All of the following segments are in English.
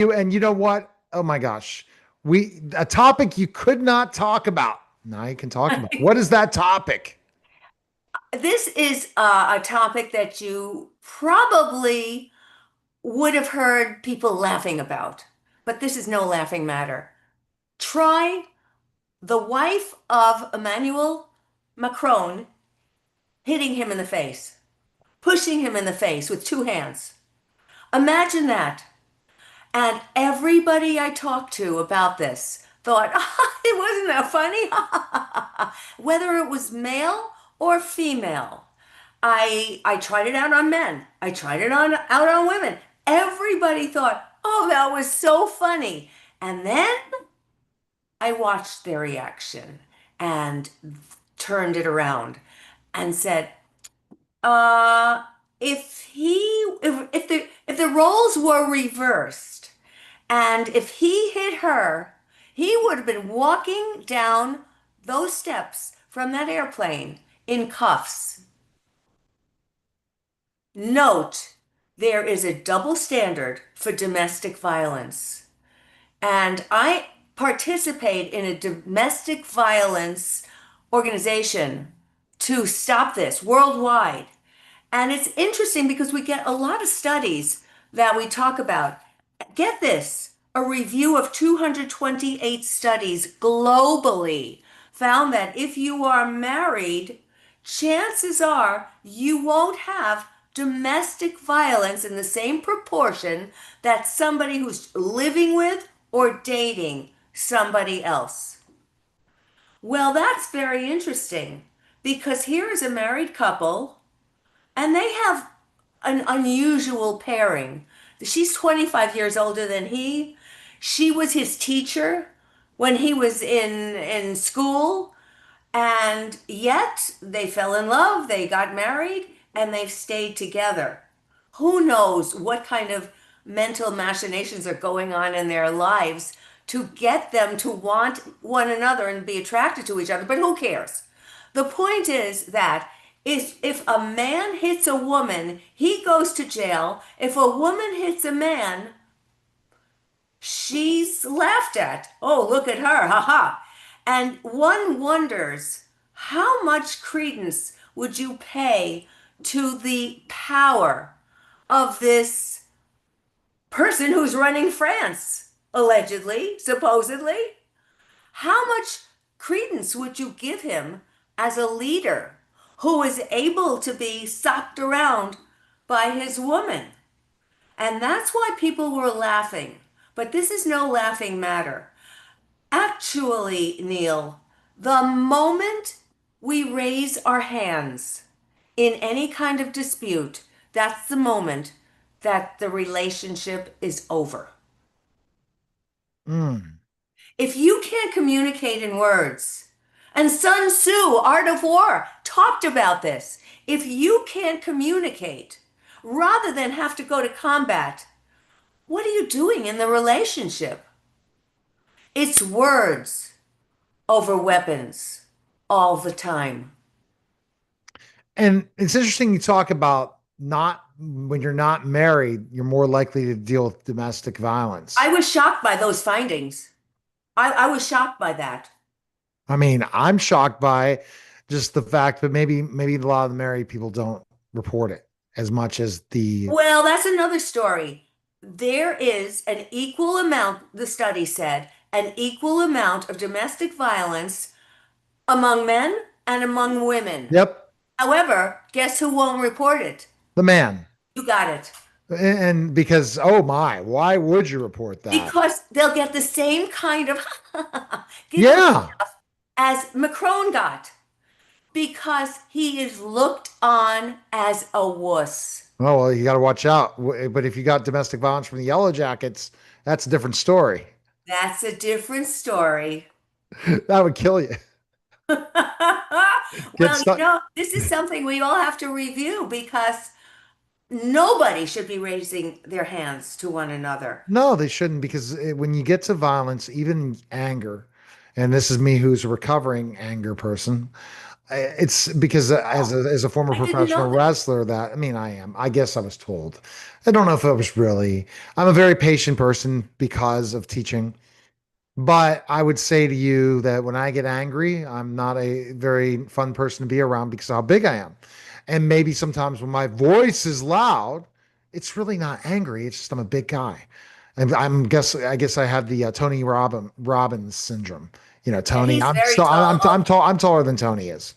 And you know what? Oh my gosh. A topic you could not talk about. Now you can talk about. What is that topic? This is a topic that you probably would have heard people laughing about, but this is no laughing matter. Try the wife of Emmanuel Macron hitting him in the face, pushing him in the face with two hands. Imagine that. And everybody I talked to about this thought, it wasn't that funny. Whether it was male or female. I tried it out on men. I tried it on out on women. Everybody thought, "Oh, that was so funny." And then I watched their reaction and turned it around and said, "Uh, if the roles were reversed and if he hit her, he would have been walking down those steps from that airplane in cuffs." Note, there is a double standard for domestic violence. And I participate in a domestic violence organization to stop this worldwide. And it's interesting because we get a lot of studies that we talk about. Get this, a review of 228 studies globally found that if you are married, chances are you won't have domestic violence in the same proportion that somebody who's living with or dating somebody else. Well, that's very interesting because here is a married couple and they have an unusual pairing. She's 25 years older than he. She was his teacher when he was in school, and yet they fell in love, they got married, and they've stayed together. Who knows what kind of mental machinations are going on in their lives to get them to want one another and be attracted to each other, but who cares? The point is that if a man hits a woman, he goes to jail. If a woman hits a man, she's laughed at. Oh, look at her, ha ha. And one wonders how much credence would you pay to the power of this person who's running France, allegedly, supposedly? How much credence would you give him as a leader who is able to be socked around by his woman? And that's why people were laughing. But this is no laughing matter. Actually, Neil, the moment we raise our hands in any kind of dispute, that's the moment that the relationship is over. Mm. If you can't communicate in words, and Sun Tzu, Art of War, talked about this. If you can't communicate, rather than have to go to combat, what are you doing in the relationship? It's words over weapons all the time. And it's interesting you talk about not when you're not married, you're more likely to deal with domestic I violence. was shocked by those findings. I was shocked by that. I mean, I'm shocked by just the fact that maybe a lot of the married people don't report it as much as the Well, that's another story. There is an equal amount, the study said, an equal amount of domestic violence among men and among women. yep, However, guess who won't report it? the man. You got it. And because oh my, why would you report that? Because they'll get the same kind of giggling Yeah. as Macron got, because he is looked on as a wuss. Oh, well, you got to watch out. But if you got domestic violence from the Yellow Jackets, that's a different story. That's a different story. That would kill you. Get Well, stuck. this is something we all have to review because nobody should be raising their hands to one another. No, they shouldn't because when you get to violence, even anger, and this is me who's a recovering anger person, It's because Oh, as a former I didn't professional know that. wrestler, that I mean, I am. I guess I was told. I don't know if it was really. I'm a very patient person because of teaching. But I would say to you that when I get angry, I'm not a very fun person to be around because of how big I am. And maybe sometimes when my voice is loud, it's really not angry. It's just I'm a big guy. And I guess I have the Tony Robbins syndrome. You know, Yeah, Tony. he's very tall. I'm tall. I'm taller than Tony is.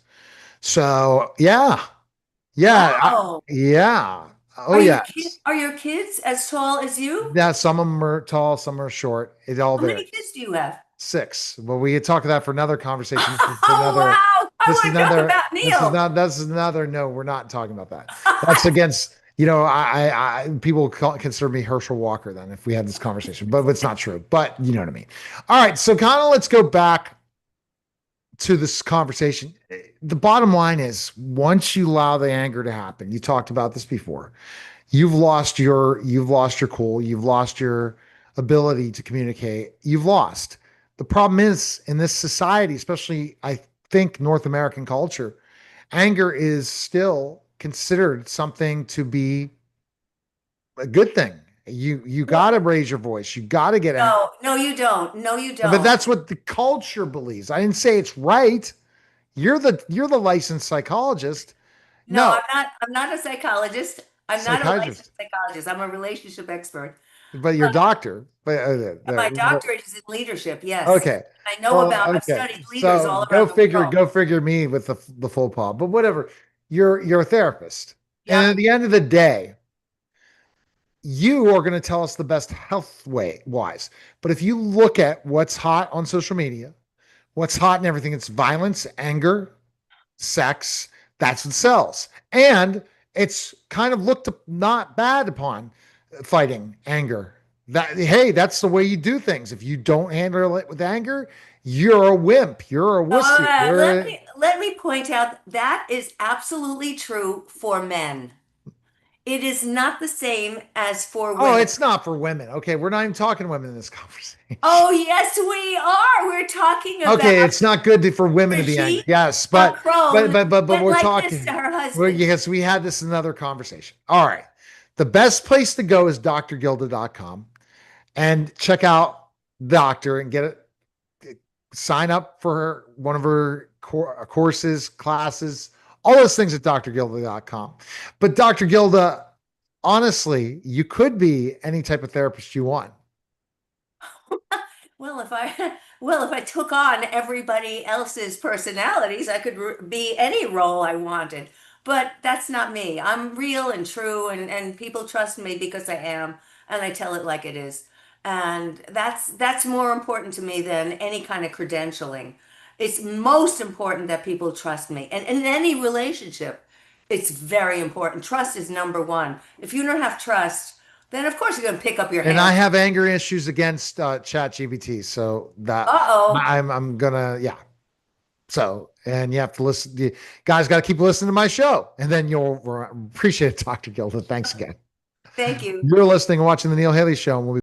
So yeah, Oh, yeah. Oh yes. are your kids as tall as you? Yeah, some of them are tall, some are short. It all How many kids varies. do you have? Six. Well, we could talk about for another conversation. Oh, wow. I This is want to talk another, about Neil. this is another, no, we're not talking about that. That's against, people consider me Herschel Walker then if we had this conversation, but it's not true. But you know what I mean. All right. So kind of let's go back to this conversation. The bottom line is once you allow the anger to happen, you talked about this before, you've lost your cool, you've lost your ability to communicate, you've lost. The problem is in this society, especially I think North American culture, anger is still considered something to be a good thing. You got Well, to raise your voice, you got to get angry. no, no, you don't. No, you But don't. that's what the culture believes. I didn't say it's right. You're the licensed psychologist. No, No, I'm not a psychologist. I'm not a licensed psychiatrist, psychologist. I'm a relationship expert. but your doctor. But My doctorate is in leadership, yes. okay. I know Well, about, I've okay. studied leaders So all around the world. go figure me with the full paw. But whatever. You're a therapist. And at Yep. the end of the day, you are going to tell us the best health way wise. But if you look at what's hot on social media, what's hot and everything, it's violence, anger, sex, that's what sells. And it's kind of looked not bad upon fighting anger. That hey, that's the way you do things. If you don't handle it with anger, you're a wimp. You're a wussy. Let me point out that is absolutely true for men. It is not the same as for Oh, women. it's not for women. Okay, we're not even talking to women in this conversation. Oh, yes, we are. We're talking about Okay, it's not good for women to be angry. Brigitte Yes, Macron but went we're like this to talking. her Well, husband. yes, we had this in another conversation. All right. The best place to go is drgilda.com and check out Doctor and get it. Sign up for one of her courses, classes, all those things at drgilda.com. But Dr. Gilda, honestly, you could be any type of therapist you want. Well, if I well, if I took on everybody else's personalities, I could be any role I wanted. But that's not me. I'm real and true, and people trust me because I am, and I tell it like it is. And that's more important to me than any kind of credentialing. It's most important that people trust me. And in any relationship, it's very important. Trust is number one. If you don't have trust, then of course you're going to pick up your And I hands. have anger issues against Chat GBT. So that Uh-oh. I'm gonna, yeah. So, and you have to listen. You guys got to keep listening to my show, and then you'll appreciate it, Dr. Gilda. Thanks again. Thank you. You're listening and watching the Neil Haley Show, and we'll be